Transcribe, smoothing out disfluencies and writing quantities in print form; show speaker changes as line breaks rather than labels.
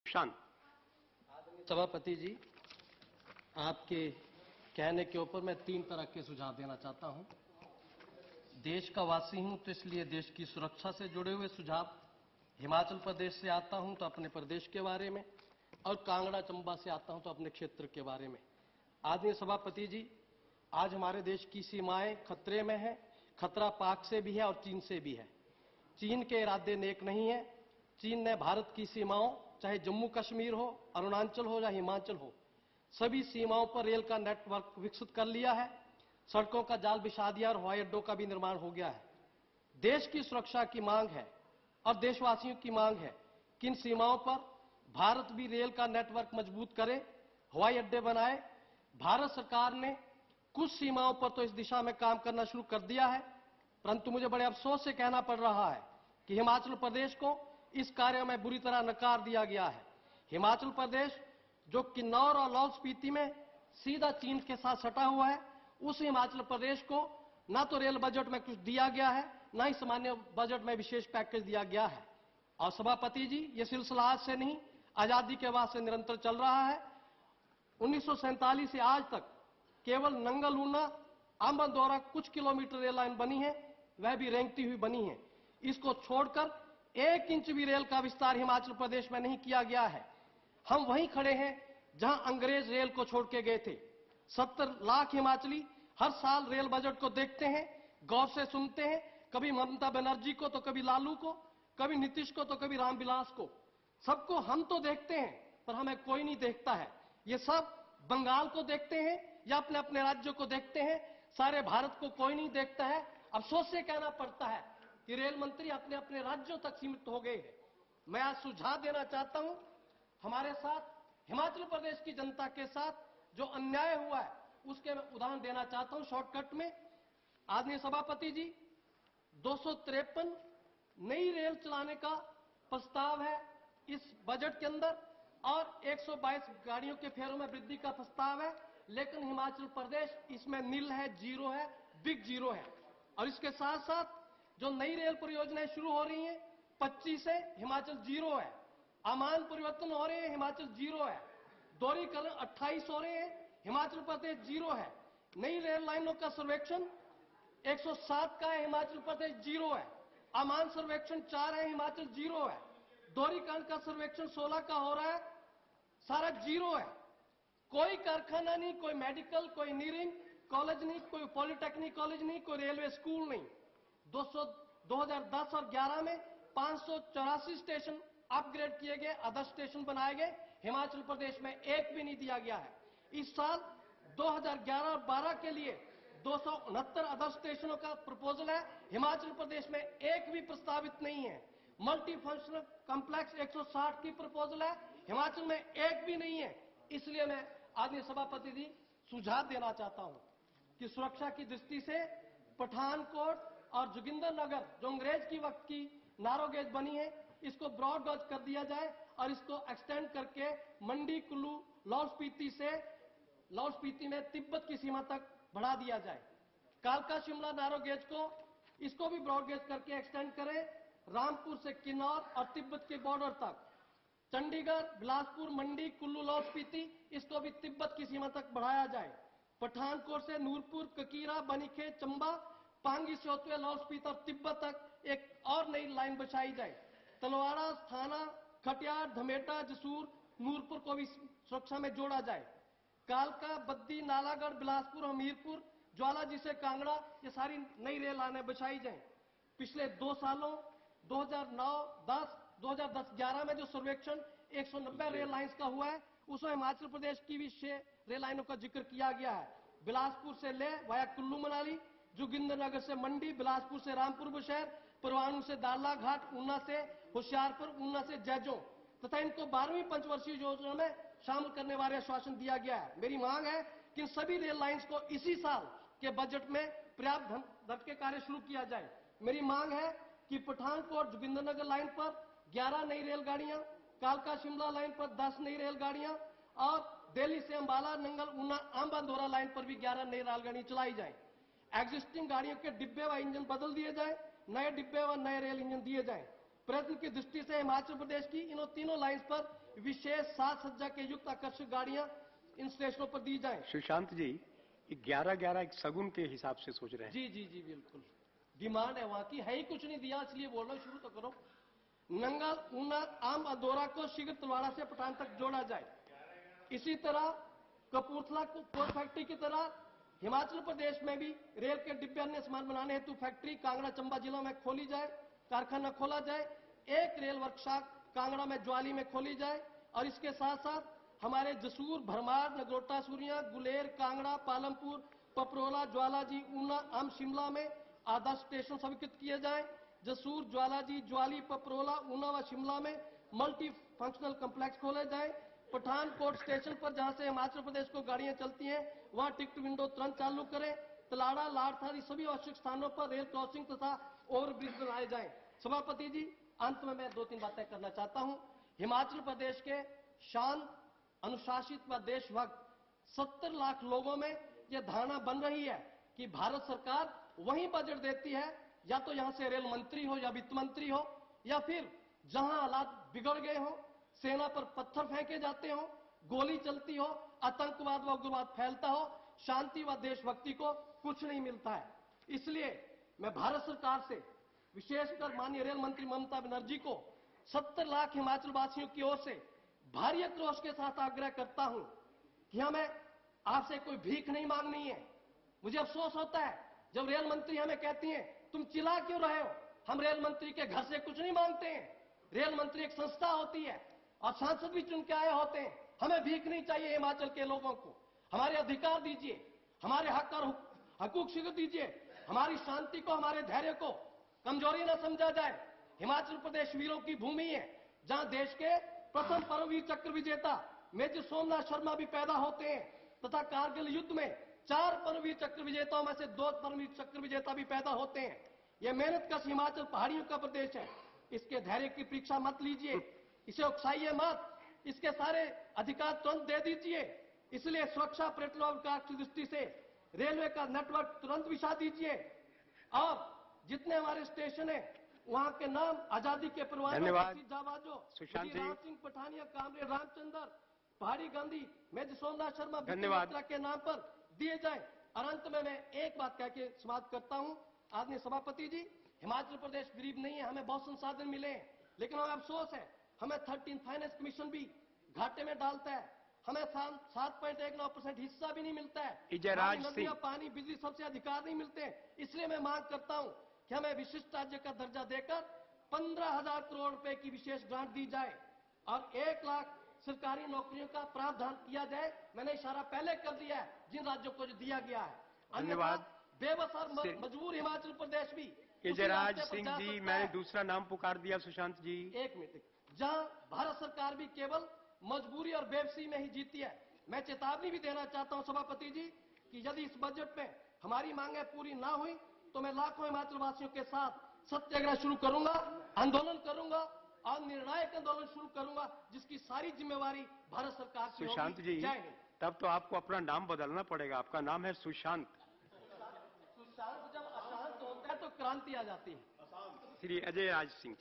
शांत।
सभापति जी, आपके कहने के ऊपर मैं 3 तरह के सुझाव देना चाहता हूं। देश का वासी हूं तो इसलिए देश की सुरक्षा से जुड़े हुए सुझाव, हिमाचल प्रदेश से आता हूं तो अपने प्रदेश के बारे में, और कांगड़ा चंबा से आता हूं तो अपने क्षेत्र के बारे में। आदरणीय सभापति जी, आज हमारे देश की सीमाएं खतरे में हैं। खतरा पाक से भी है और चीन से भी है। चीन के इरादे नेक नहीं है। चीन ने भारत की सीमाओं, चाहे जम्मू कश्मीर हो, अरुणाचल हो या हिमाचल हो, सभी सीमाओं पर रेल का नेटवर्क विकसित कर लिया है। सड़कों का जाल बिछा दिया और हवाई अड्डों का भी निर्माण हो गया है। देश की सुरक्षा की मांग है और देशवासियों की मांग है कि इन सीमाओं पर भारत भी रेल का नेटवर्क मजबूत करे, हवाई अड्डे बनाए। भारत सरकार ने कुछ सीमाओं पर तो इस दिशा में काम करना शुरू कर दिया है, परंतु मुझे बड़े अफसोस से कहना पड़ रहा है कि हिमाचल प्रदेश को इस कार्य में बुरी तरह नकार दिया गया है। हिमाचल प्रदेश जो किन्नौर और लाहौल स्पीति में सीधा चीन के साथ सटा हुआ है, उस हिमाचल प्रदेश को ना तो रेल बजट में कुछ दिया गया है, ना ही सामान्य बजट में विशेष पैकेज दिया गया है। और सभापति जी, ये सिलसिला आज से नहीं, आजादी के बाद से निरंतर चल रहा है। 1947 से आज तक केवल नंगल ऊना आंबन द्वारा कुछ किलोमीटर रेल लाइन बनी है, वह भी रेंगती हुई बनी है। इसको छोड़कर 1 इंच भी रेल का विस्तार हिमाचल प्रदेश में नहीं किया गया है। हम वहीं खड़े हैं जहां अंग्रेज रेल को छोड़ के गए थे। 70 लाख हिमाचली हर साल रेल बजट को देखते हैं, गौर से सुनते हैं, कभी ममता बनर्जी को तो कभी लालू को, कभी नीतीश को तो कभी रामविलास को। सबको हम तो देखते हैं, पर हमें कोई नहीं देखता है। ये सब बंगाल को देखते हैं या अपने अपने राज्यों को देखते हैं, सारे भारत को कोई नहीं देखता है। अफसोस से कहना पड़ता है कि रेल मंत्री अपने अपने राज्यों तक सीमित हो गए हैं। मैं आज सुझाव देना चाहता हूं, हमारे साथ हिमाचल प्रदेश की जनता के साथ जो अन्याय हुआ है उसके मैं उदाहरण देना चाहता हूं शॉर्टकट में। आदरणीय सभापति जी, 253 नई रेल चलाने का प्रस्ताव है इस बजट के अंदर और 122 गाड़ियों के फेरों में वृद्धि का प्रस्ताव है, लेकिन हिमाचल प्रदेश इसमें नील है, जीरो है, बिग जीरो है। और इसके साथ साथ जो नई रेल परियोजनाएं शुरू हो रही हैं 25 से, हिमाचल जीरो है। अमान परिवर्तन हो रहे हैं, हिमाचल जीरो है। दोहरीकरण 28 हो रहे हैं, हिमाचल प्रदेश जीरो है। नई रेल लाइनों का सर्वेक्षण 107 का है, हिमाचल प्रदेश जीरो है। अमान सर्वेक्षण 4 है, हिमाचल जीरो है। दोहरीकरण का सर्वेक्षण 16 का हो रहा है, सारा जीरो है। कोई कारखाना नहीं, कोई मेडिकल, कोई इंजीनियरिंग कॉलेज नहीं, कोई पॉलिटेक्निक कॉलेज नहीं, कोई रेलवे स्कूल नहीं। 2010 और 11 में 584 स्टेशन अपग्रेड किए गए, अदर स्टेशन बनाए गए, हिमाचल प्रदेश में एक भी नहीं दिया गया है। इस साल 2011 और 12 के लिए 269 अदर स्टेशनों का प्रपोजल है, हिमाचल प्रदेश में एक भी प्रस्तावित नहीं है। मल्टी फंक्शनल कॉम्प्लेक्स 160 की प्रपोजल है, हिमाचल में एक भी नहीं है। इसलिए मैं आदरणीय सभापति जी सुझाव देना चाहता हूं कि सुरक्षा की दृष्टि से पठानकोट और जोगिंदरनगर जो अंग्रेज की वक्त की नारो गेज बनी है, इसको ब्रॉड गॉज कर दिया जाए और इसको एक्सटेंड करके मंडी, कुल्लू, लाहौल स्पीति से लाहौल स्पीति में तिब्बत की सीमा तक बढ़ा दिया जाए। कालका शिमला नारो गेज को इसको भी ब्रॉड गेज करके एक्सटेंड करें, रामपुर से किन्नौर और तिब्बत के बॉर्डर तक। चंडीगढ़, बिलासपुर, मंडी, कुल्लू, लाहौल स्पीति, इसको भी तिब्बत की सीमा तक बढ़ाया जाए। पठानकोट से नूरपुर, ककीरा, बनीखेत, चंबा, पांगी से होते हुए लाहौल स्पीति और तिब्बत तक एक और नई लाइन बिछाई जाए। तलवाड़ा, थाना, खटियार, धमेटा, जसूर, नूरपुर को भी सुरक्षा में जोड़ा जाए। कालका, बद्दी, नालागढ़, बिलासपुर, हमीरपुर, ज्वालाजी से कांगड़ा, ये सारी नई रेल लाइनें बिछाई जाएं। पिछले 2 सालों 2009-10, 2010-11 में जो सर्वेक्षण 190 रेल लाइंस का हुआ है, उसमें हिमाचल प्रदेश की भी 6 रेल लाइनों का जिक्र किया गया है। बिलासपुर से ले वाया कुल्लू मनाली, जोगिंदरनगर से मंडी, बिलासपुर से रामपुर बुशहर, परवाणु से दारला घाट, ऊना से होशियारपुर, ऊना से जैजों, तथा इनको 12वीं पंचवर्षीय योजना में शामिल करने वाले आश्वासन दिया गया है। मेरी मांग है कि इन सभी रेल लाइंस को इसी साल के बजट में पर्याप्त धन के कार्य शुरू किया जाए। मेरी मांग है कि पठानकोट जोगिंदरनगर लाइन पर 11 नई रेलगाड़ियां, कालका शिमला लाइन पर 10 नई रेलगाड़ियां और दिल्ली से अंबाला, नंगल, ऊना, आंबादोरा लाइन पर भी 11 नई रेलगाड़ियां चलाई जाए। एग्जिस्टिंग गाड़ियों के डिब्बे व इंजन बदल दिए जाए, नए डिब्बे व नए रेल इंजन दिए जाए। प्रयत्न की दृष्टि से हिमाचल प्रदेश की इन तीनों लाइंस पर विशेष साज सज्जा के युक्त आकर्षक गाड़ियां इन स्टेशनों पर दी जाएं।
सुशांत जी, 11-11 एक सगुन के हिसाब से सोच रहे हैं।
जी जी जी बिल्कुल, डिमांड है वहां की, है ही कुछ नहीं दिया, इसलिए बोल रहा हूं, शुरू तो करो। नंगल, ऊना, आम अदौरा को शीघ्र तलवाड़ा से पठान तक जोड़ा जाए। इसी तरह कपूरथला को कोच फैक्ट्री की तरह हिमाचल प्रदेश में भी रेल के डिब्बे अन्य सामान बनाने हेतु फैक्ट्री कांगड़ा चंबा जिलों में खोली जाए, कारखाना खोला जाए। एक रेल वर्कशॉप कांगड़ा में ज्वाली में खोली जाए और इसके साथ साथ हमारे जसूर, भरमार, नगरोटा, सूरिया, गुलेर, कांगड़ा, पालमपुर, पपरोला, ज्वालाजी, ऊना, आम, शिमला में आदर्श स्टेशन स्वीकृत किए जाएं। जसूर, ज्वालाजी, ज्वाली, पपरोला, ऊना व शिमला में मल्टी फंक्शनल कम्प्लेक्स खोले जाएं। पठानकोट स्टेशन पर जहां से हिमाचल प्रदेश को गाड़ियां चलती हैं वहां टिकट विंडो तुरंत चालू करें। तलाड़ा, लाड़थारी सभी आवश्यक स्थानों पर रेल क्रॉसिंग तथा ओवरब्रिज बनाए जाएं। सभापति जी, अंत में मैं 2-3 बातें करना चाहता हूं। हिमाचल प्रदेश के शांत, अनुशासित व देशभक्त 70 लाख लोगों में यह धारणा बन रही है कि भारत सरकार वही बजट देती है, या तो यहां से रेल मंत्री हो या वित्त मंत्री हो, या फिर जहां हालात बिगड़ गए हो, सेना पर पत्थर फेंके जाते हो, गोली चलती हो, आतंकवाद व उग्रवाद फैलता हो, शांति व देशभक्ति को कुछ नहीं मिलता है। इसलिए मैं भारत सरकार से, विशेषकर माननीय रेल मंत्री ममता बनर्जी को 70 लाख हिमाचल वासियों की ओर से भारी आक्रोश के साथ आग्रह करता हूं कि हमें आपसे कोई भीख नहीं मांगनी है। मुझे अफसोस होता है जब रेल मंत्री हमें कहती हैं तुम चिल्ला क्यों रहे हो, हम रेल मंत्री के घर से कुछ नहीं मांगते हैं। रेल मंत्री एक संस्था होती है और सांसद भी चुन के आए होते हैं। हमें भीख नहीं चाहिए हिमाचल के लोगों को, हमारे अधिकार दीजिए, हमारे हक और हकूक शीघ्र दीजिए, हमारी शांति को, हमारे धैर्य को कमजोरी न समझा जाए। हिमाचल प्रदेश वीरों की भूमि है, जहां देश के प्रथम परमवीर चक्र विजेता मेजर सोमनाथ शर्मा भी पैदा होते हैं तथा कारगिल युद्ध में 4 परमवीर चक्र विजेताओं में से 2 परमवीर चक्र विजेता भी पैदा होते हैं। यह मेहनत कश हिमाचल पहाड़ियों का प्रदेश है। इसके धैर्य की परीक्षा मत लीजिए, इसे उकसाइए मत, इसके सारे अधिकार तुरंत दे दीजिए। इसलिए सुरक्षा, पर्यटन और विकास की दृष्टि से रेलवे का नेटवर्क तुरंत बिछा दीजिए और जितने हमारे स्टेशन है वहां के नाम आजादी के
धन्यवाद
जाबाजो
सुशांत जी,
राज सिंह पठानिया, कामरे रामचंद्र, पहाड़ी गांधी, मेजर सोमनाथ शर्मा
धन्यवाद
के नाम पर दिए जाए। और अंत में मैं एक बात कह के समाप्त करता हूं। आदरणीय सभापति जी, हिमाचल प्रदेश गरीब नहीं है, हमें बहुत संसाधन मिले हैं, लेकिन हमें अफसोस है हमें 13 फाइनेंस कमीशन भी घाटे में डालता है। हमें 7.19% हिस्सा भी नहीं मिलता है।
इजराज सिंह,
पानी, बिजली सबसे अधिकार नहीं मिलते हैं। इसलिए मैं मांग करता हूं कि हमें विशिष्ट राज्य का दर्जा देकर 15,000 करोड़ रुपए की विशेष ग्रांट दी जाए और 1 लाख सरकारी नौकरियों का प्रावधान किया जाए। मैंने इशारा पहले कर दिया है जिन राज्यों को जो दिया गया है।
धन्यवाद।
बेबस और मजबूर हिमाचल प्रदेश भी
इजराज सिंह जी, मैंने दूसरा नाम पुकार दिया। सुशांत जी,
एक मिनट, जहां भारत सरकार भी केवल मजबूरी और बेबसी में ही जीती है। मैं चेतावनी भी देना चाहता हूं सभापति जी कि यदि इस बजट में हमारी मांगें पूरी ना हुई तो मैं लाखों हिमाचल वासियों के साथ सत्याग्रह शुरू करूंगा, आंदोलन करूंगा और निर्णायक आंदोलन शुरू करूंगा, जिसकी सारी जिम्मेवारी भारत सरकार की होगी।
सुशांत जी, तब तो आपको अपना नाम बदलना पड़ेगा। आपका नाम है सुशांत।
सुशांत जब अशांत होता है तो क्रांति आ जाती है।
श्री अजय राज सिंह।